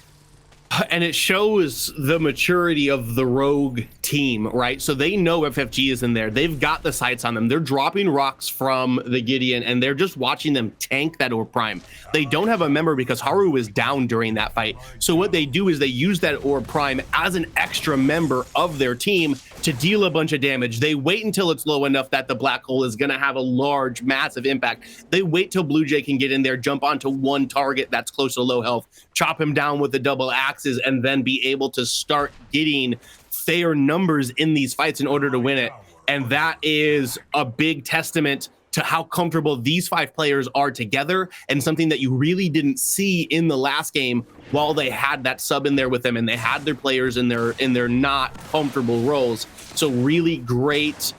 S5: And it shows the maturity of the Rogue team, right? So they know FFG is in there. They've got the sights on them. They're dropping rocks from the Gideon, and they're just watching them tank that Orb Prime. They don't have a member because Haru is down during that fight. So what they do is they use that Orb Prime as an extra member of their team to deal a bunch of damage. They wait until it's low enough that the Black Hole is going to have a large, massive impact. They wait till Blue Jay can get in there, jump onto one target that's close to low health, chop him down with the double axes, and then be able to start getting fair numbers in these fights in order to win it. And that is a big testament to how comfortable these 5 players are together, and something that you really didn't see in the last game while they had that sub in there with them and they had their players in their not comfortable roles. So really great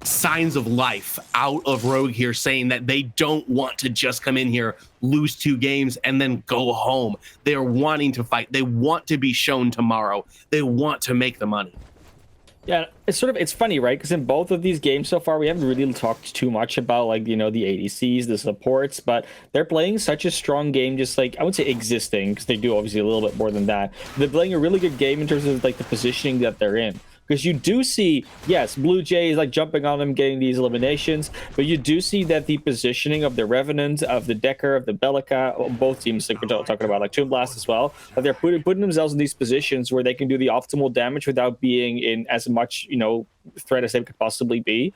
S5: signs of life out of Rogue here, saying that they don't want to just come in here, lose 2 games, and then go home. They're wanting to fight. They want to be shown tomorrow. They want to make the money.
S4: Yeah, it's funny, right? Because in both of these games so far, we haven't really talked too much about, like, you know, the ADCs, the supports, but they're playing such a strong game, just like, I would say existing, because they do obviously a little bit more than that. They're playing a really good game in terms of like the positioning that they're in. Because you do see, yes, Blue Jay is like jumping on them, getting these eliminations, but you do see that the positioning of the Revenant, of the Decker, of the Bellica, both teams, like we're talking about, like Toon Blast as well, that they're putting themselves in these positions where they can do the optimal damage without being in as much, you know, threat as they could possibly be.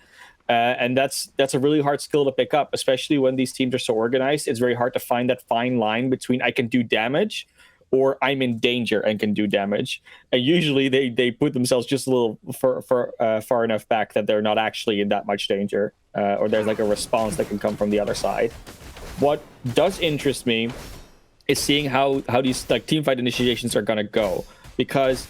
S4: And that's a really hard skill to pick up, especially when these teams are so organized. It's very hard to find that fine line between I can do damage or I'm in danger and can do damage. And usually they put themselves just a little far enough back that they're not actually in that much danger, or there's like a response that can come from the other side. What does interest me is seeing how these like team fight initiations are going to go, because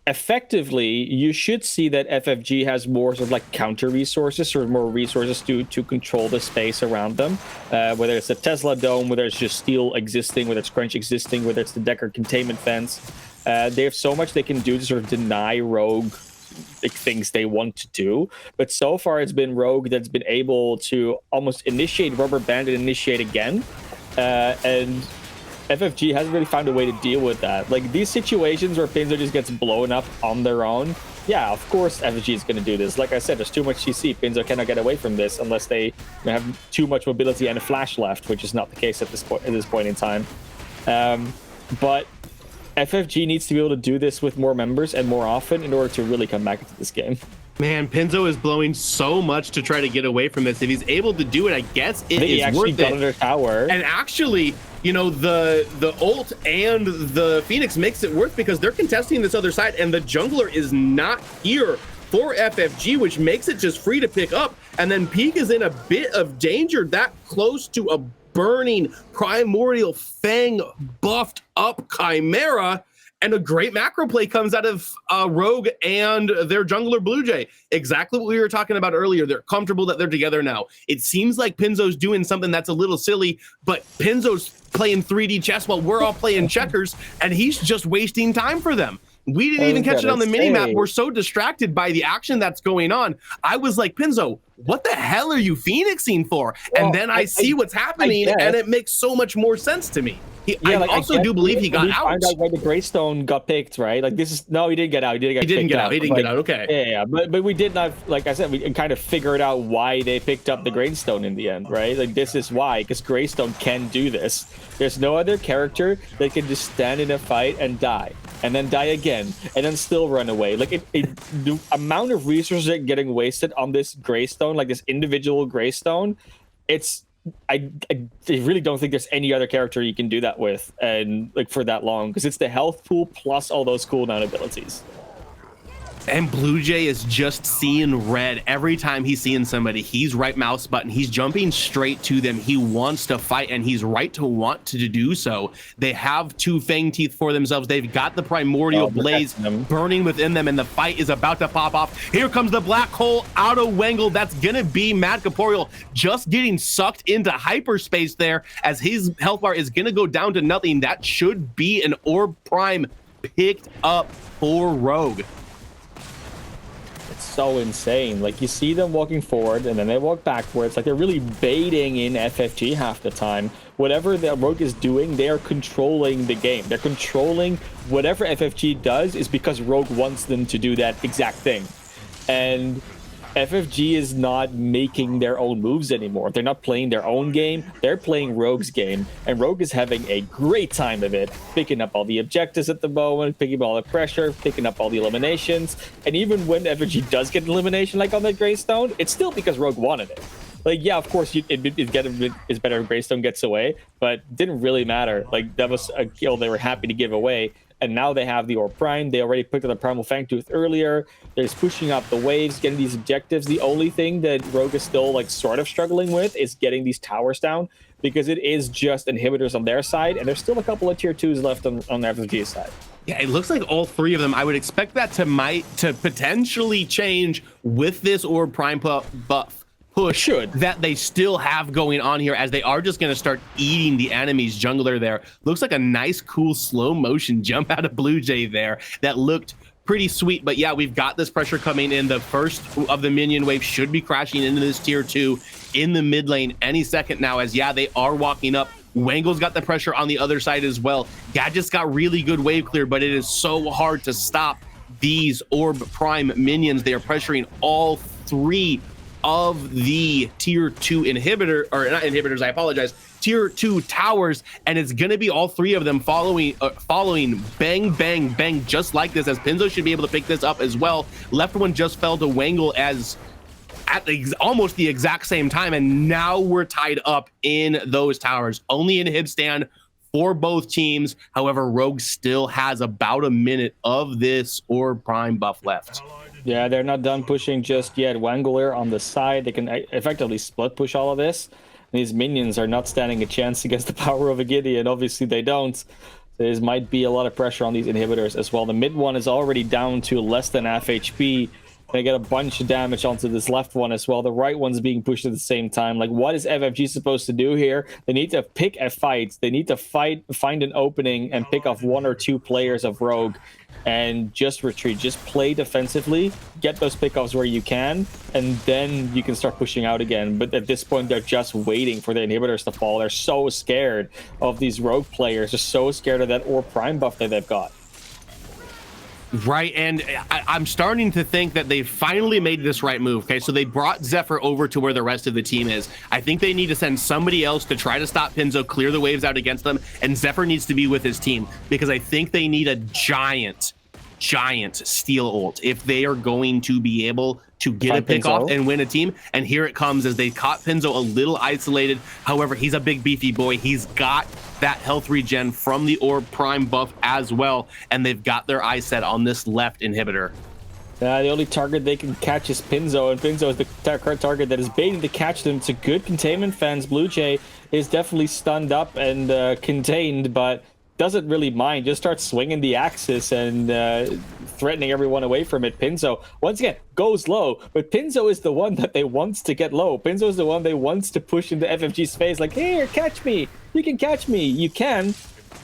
S4: effectively, you should see that FFG has more sort of like counter resources or more resources to control the space around them. Whether it's the Tesla Dome, whether it's just Steel existing, whether it's Crunch existing, whether it's the Decker containment fence. They have so much they can do to sort of deny Rogue things they want to do. But so far, it's been Rogue that's been able to almost initiate Rubber Band and initiate again. And FFG hasn't really found a way to deal with that. Like, these situations where Pinzo just gets blown up on their own, yeah, of course FFG is going to do this. Like I said, there's too much CC. Pinzo cannot get away from this unless they have too much mobility and a flash left, which is not the case at this point in time. But FFG needs to be able to do this with more members and more often in order to really come back into this game.
S5: Man, Pinzo is blowing so much to try to get away from this. If he's able to do it, I guess it is worth it.
S4: Under tower.
S5: And actually, you know, the ult and the Phoenix makes it worth because they're contesting this other side, and the jungler is not here for FFG, which makes it just free to pick up. And then Peak is in a bit of danger, that close to a burning Primordial Fang buffed up Chimera. And a great macro play comes out of Rogue and their jungler Blue Jay. Exactly what we were talking about earlier. They're comfortable that they're together now. It seems like Pinzo's doing something that's a little silly, but Pinzo's playing 3D chess while we're all playing checkers, and he's just wasting time for them. We didn't even catch it on the minimap. We're so distracted by the action that's going on. I was like, Pinzo, what the hell are you Phoenixing for?
S4: Well,
S5: and then I see what's happening, and it makes so much more sense to me. I also do believe he got out.
S4: Find out why the Greystone got picked, right? Like, this is no, he didn't get out. He didn't get out.
S5: Okay.
S4: Yeah. But we did not, like I said, we kind of figured out why they picked up the Greystone in the end, right? Like, this is why, because Greystone can do this. There's no other character that can just stand in a fight and die, and then die again, and then still run away. Like, the amount of resources that are getting wasted on this Greystone, like this individual Greystone, it's. I really don't think there's any other character you can do that with, and like for that long, because it's the health pool plus all those cooldown abilities.
S5: And Blue Jay is just seeing red every time he's seeing somebody. He's right mouse button. He's jumping straight to them. He wants to fight, and he's right to want to do so. They have two Fang Teeth for themselves. They've got the Primordial Blaze burning within them, and the fight is about to pop off. Here comes the black hole out of Wangle. That's going to be Mad Corporeal just getting sucked into hyperspace there as his health bar is going to go down to nothing. That should be an Orb Prime picked up for Rogue.
S4: So insane. Like, you see them walking forward and then they walk backwards. Like, they're really baiting in FFG half the time. Whatever the Rogue is doing, they are controlling the game. They're controlling whatever FFG does is because Rogue wants them to do that exact thing. And FFG is not making their own moves anymore. They're not playing their own game. They're playing Rogue's game, and Rogue is having a great time of it, picking up all the objectives at the moment, picking up all the pressure, picking up all the eliminations. And even when FFG does get an elimination, like on the Greystone, it's still because Rogue wanted it. Like, yeah, of course, it's better if Greystone gets away, but it didn't really matter. Like, that was a kill they were happy to give away. And now they have the Orb Prime. They already picked up the Primal Fangtooth earlier. They're just pushing up the waves, getting these objectives. The only thing that Rogue is still like sort of struggling with is getting these towers down, because it is just inhibitors on their side, and there's still a couple of tier 2s left on FFG's side.
S5: Yeah, it looks like all three of them. I would expect that to potentially change with this Orb Prime buff push that they still have going on here, as they are just going to start eating the enemy's jungler there. Looks like a nice, cool, slow motion jump out of Blue Jay there that looked pretty sweet. But yeah, we've got this pressure coming in. The first of the minion wave should be crashing into this tier 2 in the mid lane any second now, as yeah, they are walking up. Wangle's got the pressure on the other side as well. Gadget's got really good wave clear, but it is so hard to stop these Orb Prime minions. They are pressuring all three of the tier 2 inhibitor, or not inhibitors, I apologize, tier 2 towers, and it's gonna be all three of them following bang bang bang just like this, as Pinzo should be able to pick this up as well. Left one just fell to Wangle as at almost the exact same time, and now we're tied up in those towers. Only inhib stand for both teams. However, Rogue still has about a minute of this Orb Prime buff left.
S4: Yeah, they're not done pushing just yet. Wangler on the side, they can effectively split push all of this. These minions are not standing a chance against the power of a Gideon. Obviously, they don't. There might be a lot of pressure on these inhibitors as well. The mid one is already down to less than half HP. They get a bunch of damage onto this left one as well. The right one's being pushed at the same time. Like, what is FFG supposed to do here? They need to pick a fight. They need to find an opening and pick off 1 or 2 players of Rogue and just retreat. Just play defensively, get those pickoffs where you can, and then you can start pushing out again. But at this point, they're just waiting for the inhibitors to fall. They're so scared of these Rogue players. They're so scared of that Orb Prime buff that they've got.
S5: Right, and I'm starting to think that they finally made this right move. Okay, so they brought Zephyr over to where the rest of the team is. I think they need to send somebody else to try to stop Pinzo, clear the waves out against them, and Zephyr needs to be with his team, because I think they need a giant steal ult if they are going to be able to get a pick off and win a team. And here it comes as they caught Pinzo a little isolated. However, he's a big beefy boy. He's got that health regen from the Orb Prime buff as well, and they've got their eyes set on this left inhibitor.
S4: The only target they can catch is Pinzo, and Pinzo is the current target that is baiting to catch them. It's a good containment fence. Blue Jay is definitely stunned up and contained, but doesn't really mind. Just starts swinging the axis and threatening everyone away from it. Pinzo, once again, goes low, but Pinzo is the one that they wants to get low. Pinzo is the one they wants to push into FFG's face, like, here, catch me. You can catch me. You can,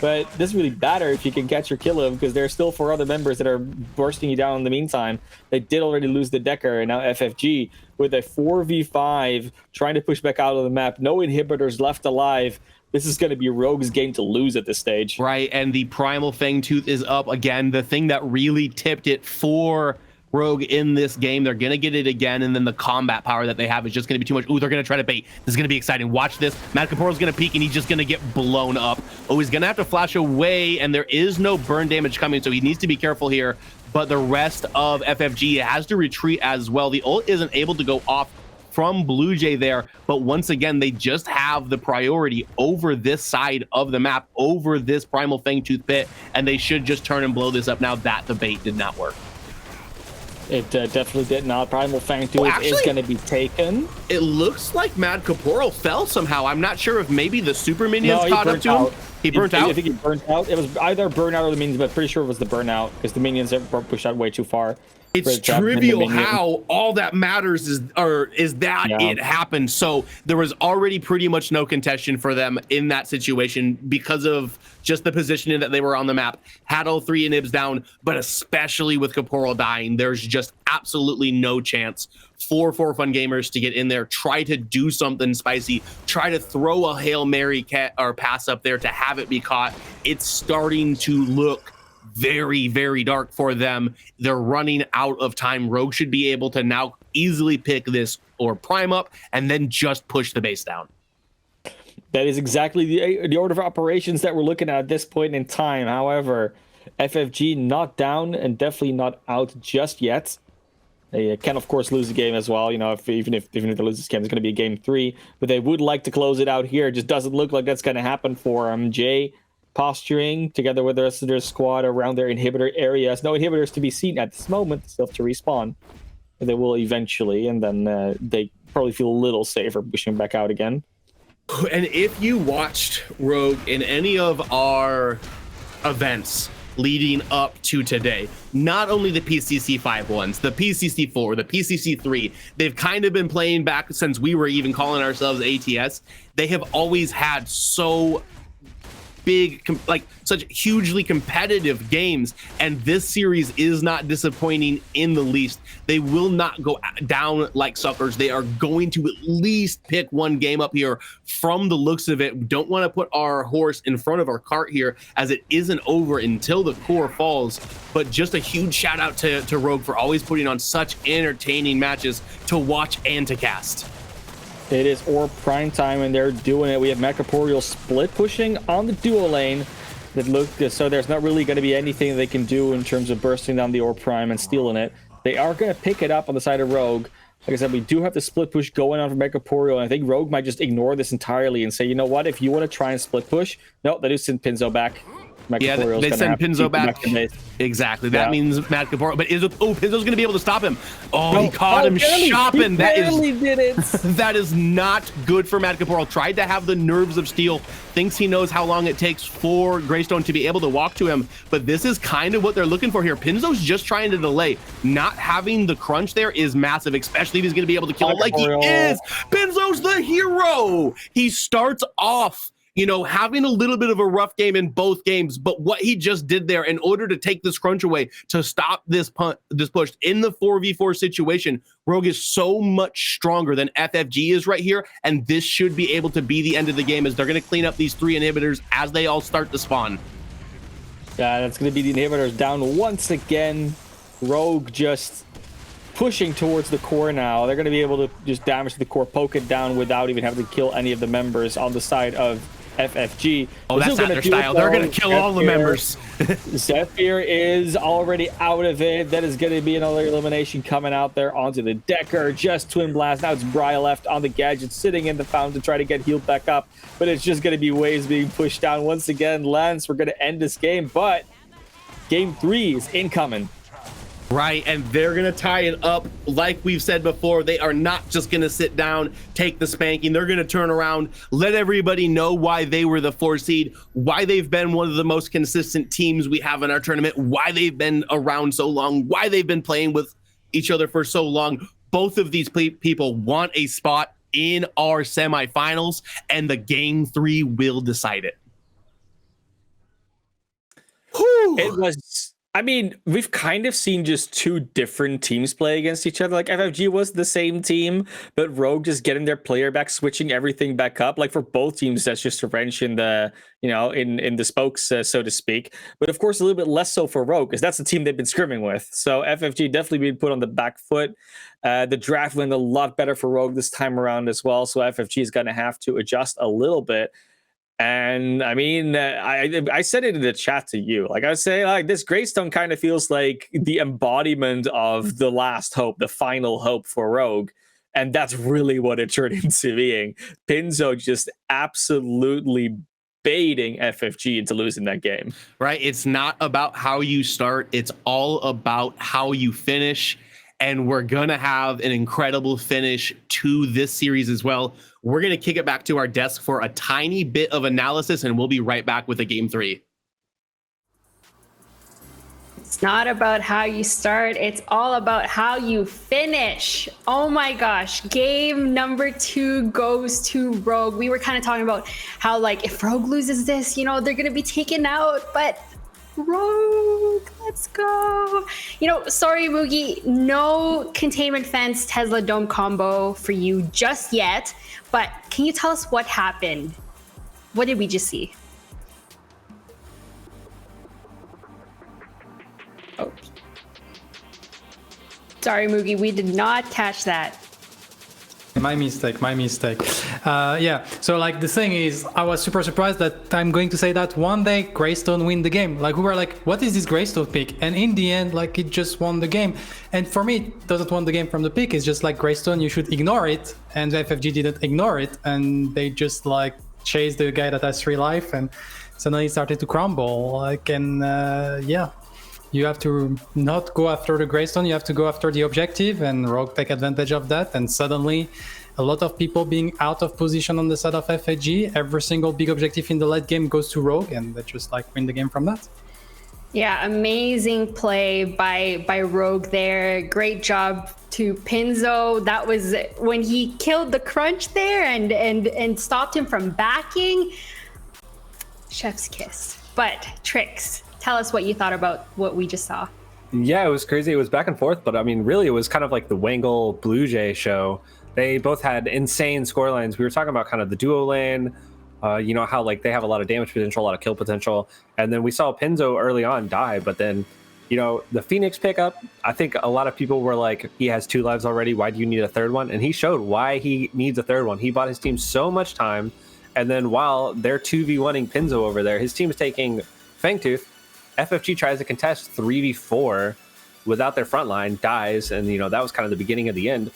S4: but it doesn't really matter if you can catch or kill him, because there are still 4 other members that are bursting you down in the meantime. They did already lose the Decker, and now FFG with a 4v5 trying to push back out of the map. No inhibitors left alive. This is going to be Rogue's game to lose at this stage.
S5: Right, and the Primal Fangtooth is up again. The thing that really tipped it for Rogue in this game, they're going to get it again, and then the combat power that they have is just going to be too much. Ooh, they're going to try to bait. This is going to be exciting. Watch this. Matt Caporo's going to peek, and he's just going to get blown up. Oh, he's going to have to flash away, and there is no burn damage coming, so he needs to be careful here. But the rest of FFG has to retreat as well. The ult isn't able to go off from Blue Jay there, but once again, they just have the priority over this side of the map, over this Primal Fangtooth pit, and they should just turn and blow this up now that the bait did not work.
S4: It definitely did not. Primal Fangtooth is going to be taken.
S5: It looks like Mad Caporo fell somehow. I'm not sure if maybe the super minions caught up to him. He burnt out?
S4: I think he burnt out. It was either burnout or the minions, but pretty sure it was the burnout, because the minions pushed out way too far.
S5: It's trivial how all that matters is that it happened. So there was already pretty much no contention for them in that situation because of just the positioning that they were on the map. Had all 3 inhibs down, but especially with Caporal dying, there's just absolutely no chance for Fun Gamers to get in there, try to do something spicy, try to throw a Hail Mary or pass up there to have it be caught. It's starting to look very, very dark for them. They're running out of time. Rogue should be able to now easily pick this or prime up and then just push the base down.
S4: That is exactly the order of operations that we're looking at this point in time. However, FFG not down and definitely not out just yet. They can, of course, lose the game as well. You know, even if they lose this game, it's going to be a game 3. But they would like to close it out here. It just doesn't look like that's going to happen for them. Jay posturing together with the rest of their squad around their inhibitor areas. No inhibitors to be seen at this moment. Still have to respawn. They will eventually, and then they probably feel a little safer pushing back out again.
S5: And if you watched Rogue in any of our events leading up to today, not only the PCC 5 ones, the PCC 4, the PCC 3, they've kind of been playing back since we were even calling ourselves ATS. They have always had so big, like such hugely competitive games, and this series is not disappointing in the least. They will not go down like suckers. They are going to at least pick one game up here. From the looks of it, we don't want to put our horse in front of our cart here, as it isn't over until the core falls. But just a huge shout out to Rogue for always putting on such entertaining matches to watch and to cast.
S4: It is Orb Prime time, and they're doing it. We have Macroporial split pushing on the dual lane. That look so there's not really going to be anything they can do in terms of bursting down the Orb Prime and stealing it. They are going to pick it up on the side of Rogue. Like I said, we do have the split push going on for Macroporial, and I think Rogue might just ignore this entirely and say, you know what, if you want to try and split push, no, they do send Pinzo back.
S5: Yeah,
S4: Caporio's
S5: they
S4: gonna
S5: send
S4: have to
S5: Pinzo
S4: keep him
S5: back.
S4: to base.
S5: Exactly. That
S4: Yeah.
S5: means Matt Caporio. But Pinzo's going to be able to stop him. Oh, he
S4: Oh,
S5: caught him
S4: barely.
S5: shopping.
S4: He
S5: That
S4: barely
S5: is
S4: did it.
S5: that is not good for Matt Caporio. Tried to have the nerves of steel. Thinks he knows how long it takes for Greystone to be able to walk to him. But this is kind of what they're looking for here. Pinzo's just trying to delay. Not having the crunch there is massive, especially if he's going to be able to kill him like he is. Pinzo's the hero. He starts off, you know, having a little bit of a rough game in both games, but what he just did there in order to take this crunch away, to stop this push in the 4v4 situation, Rogue is so much stronger than FFG is right here, and this should be able to be the end of the game as they're going to clean up these 3 inhibitors as they all start to spawn.
S4: Yeah, that's going to be the inhibitors down once again. Rogue just pushing towards the core now. They're going to be able to just damage the core, poke it down without even having to kill any of the members on the side of FFG.
S5: Oh, that's not their style. They're going to kill all the members.
S4: Zephyr is already out of it. That is going to be another elimination coming out there onto the Decker. Just Twin Blast. Now it's Bry left on the Gadget, sitting in the fountain to try to get healed back up. But it's just going to be Waves being pushed down once again. Lance, we're going to end this game, but game 3 is incoming.
S5: Right, and they're going to tie it up. Like we've said before, they are not just going to sit down, take the spanking. They're going to turn around, let everybody know why they were the 4 seed, why they've been one of the most consistent teams we have in our tournament, why they've been around so long, why they've been playing with each other for so long. Both of these people want a spot in our semifinals, and the game 3 will decide it. Whew.
S4: It was... I mean, we've kind of seen just 2 different teams play against each other. Like FFG was the same team, but Rogue just getting their player back, switching everything back up. Like for both teams, that's just a wrench in the, you know, in the spokes, so to speak. But of course, a little bit less so for Rogue, because that's the team they've been scrimming with. So FFG definitely being put on the back foot. The draft went a lot better for Rogue this time around as well. So FFG is going to have to adjust a little bit. And I mean, I said it in the chat to you. Like I say, like this Greystone kind of feels like the embodiment of the last hope, the final hope for Rogue. And that's really what it turned into being. Pinzo just absolutely baiting FFG into losing that game.
S5: Right? It's not about how you start. It's all about how you finish. And we're going to have an incredible finish to this series as well. We're going to kick it back to our desk for a tiny bit of analysis, and we'll be right back with a game 3.
S1: It's not about how you start. It's all about how you finish. Oh my gosh. Game number 2 goes to Rogue. We were kind of talking about how, like, if Rogue loses this, you know, they're going to be taken out, but Rogue, let's go. You know, sorry, Moogie, no containment fence Tesla Dome combo for you just yet, but can you tell us what happened? What did we just see? Oh. Sorry, Moogie, we did not catch that.
S2: My mistake. Yeah, so like the thing is, I was super surprised that I'm going to say that one day Greystone win the game. Like we were like, what is this Greystone pick? And in the end, like it just won the game. And for me, it doesn't won the game from the pick. It's just like Greystone, you should ignore it. And FFG didn't ignore it. And they just like chased the guy that has 3 life and suddenly it started to crumble. Like, and yeah. You have to not go after the Greystone, you have to go after the objective, and Rogue take advantage of that. And suddenly, a lot of people being out of position on the side of FAG, every single big objective in the late game goes to Rogue, and they just like win the game from that.
S1: Yeah, amazing play by Rogue there. Great job to Pinzo. That was when he killed the crunch there and stopped him from backing. Chef's kiss. But Trix, tell us what you thought about what we just saw.
S3: Yeah, it was crazy. It was back and forth, but I mean, really, it was kind of like the Wangle Blue Jay show. They both had insane score lines. We were talking about kind of the duo lane, you know, how like they have a lot of damage potential, a lot of kill potential. And then we saw Pinzo early on die, but then, you know, the Phoenix pickup, I think a lot of people were like, he has 2 lives already. Why do you need a 3rd one? And he showed why he needs a 3rd one. He bought his team so much time. And then while they're 2v1ing Pinzo over there, his team's taking Fangtooth. FFG tries to contest 3v4 without their front line, dies, and you know that was kind of the beginning of the end.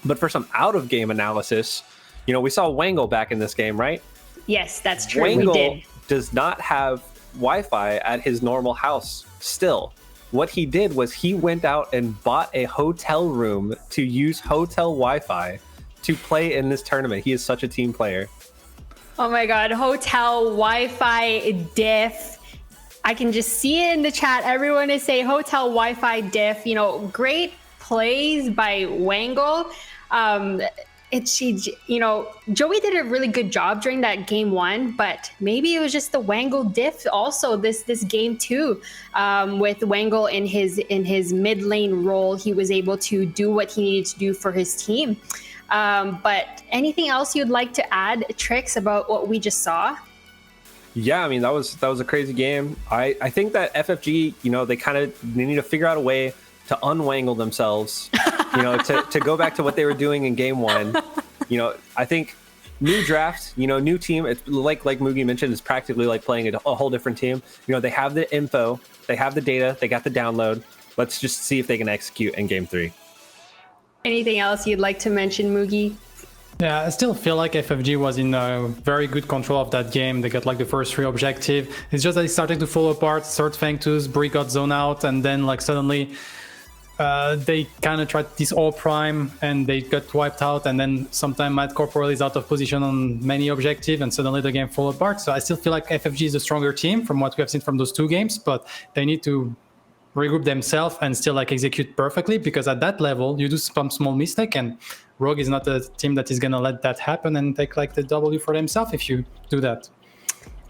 S3: But for some out-of-game analysis, you know, we saw Wangle back in this game, right?
S1: Yes, that's true.
S3: Wangle
S1: we did.
S3: does not have Wi-Fi at his normal house still. What he did was he went out and bought a hotel room to use hotel Wi-Fi to play in this tournament. He is such a team player.
S1: Oh my God, hotel Wi-Fi diff. I can just see it in the chat. Everyone is saying hotel Wi-Fi diff. You know, great plays by Wangle. Joey did a really good job during that game 1, but maybe it was just the Wangle diff also this game 2. With Wangle in his mid lane role, he was able to do what he needed to do for his team. But anything else you'd like to add, Trix, about what we just saw?
S3: Yeah, I mean, that was a crazy game. I think that FFG, they need to figure out a way to unwangle themselves, to go back to what they were doing in game 1. I think new draft, new team. It's like Mugi mentioned, it's practically like playing a whole different team. They have the info, they have the data, they got the download. Let's just see if they can execute in game 3.
S1: Anything else you'd like to mention, Mugi?
S2: Yeah, I still feel like FFG was in very good control of that game. They got like the first 3 objective. It's just that it started to fall apart. Third Fangtus, Brie got zone out, and then like suddenly they kind of tried this all prime and they got wiped out, and then sometime Mad Corporal is out of position on many objectives and suddenly the game fall apart. So I still feel like FFG is a stronger team from what we have seen from those 2 games, but they need to regroup themselves and still like execute perfectly, because at that level you do some small mistake, and Rogue is not a team that is gonna let that happen and take like the W for themselves if you do that.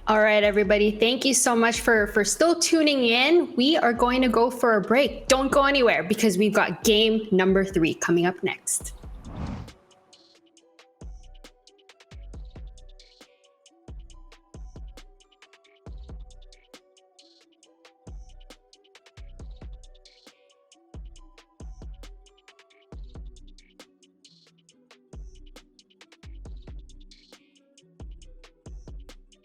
S1: All right, everybody. Thank you so much for still tuning in. We are going to go for a break. Don't go anywhere because we've got game number 3 coming up next.